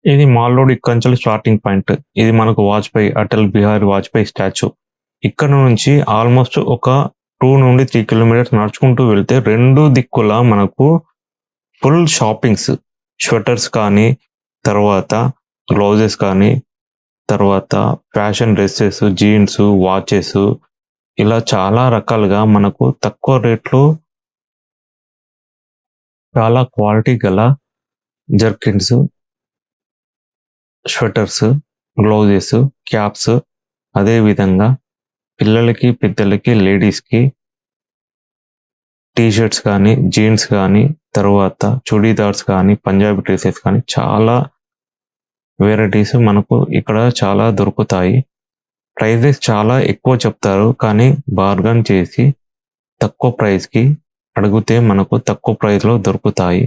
ఇది మాల్‌రోడ్ ఇక్కడ్నుంచెల్లి starting point. ఇది మనకు వాజ్‌పేయి, అటల్ బిహారీ వాజ్‌పేయి స్టాచ్యూ. ఇక్కడ నుంచి ఆల్‌మోస్ట్ ఒక 2-3 కిలోమీటర్స్ నడుచుకుంటూ వెళ్తే 2 దిక్కులా మనకు ఫుల్ షాపింగ్స్. స్వెటర్స్ కానీ, తర్వాత గ్లౌజెస్ కానీ, తర్వాత ఫ్యాషన్ డ్రెసెస్, జీన్స్, వాచెస్ ఇలా చాలా రకాలుగా మనకు తక్కువ రేట్‌లో చాలా క్వాలిటీ గల జర్కిన్స్, స్వెటర్స్, గ్లౌజెస్, క్యాప్స్, అదే విధంగా పిల్లలకి, పెద్దలకి, లేడీస్‌కి టీ షర్ట్స్ కానీ, జీన్స్ కానీ, తరువాత చుడీదార్స్ కానీ, పంజాబీ డ్రెసెస్ కానీ చాలా వెరైటీస్ మనకు ఇక్కడ చాలా దొరుకుతాయి. ప్రైజెస్ చాలా ఎక్కువ చెప్తారు. కానీ బార్గెన్ చేసి తక్కువ ప్రైస్‌కి అడిగితే మనకు తక్కువ ప్రైస్‌లో దొరుకుతాయి.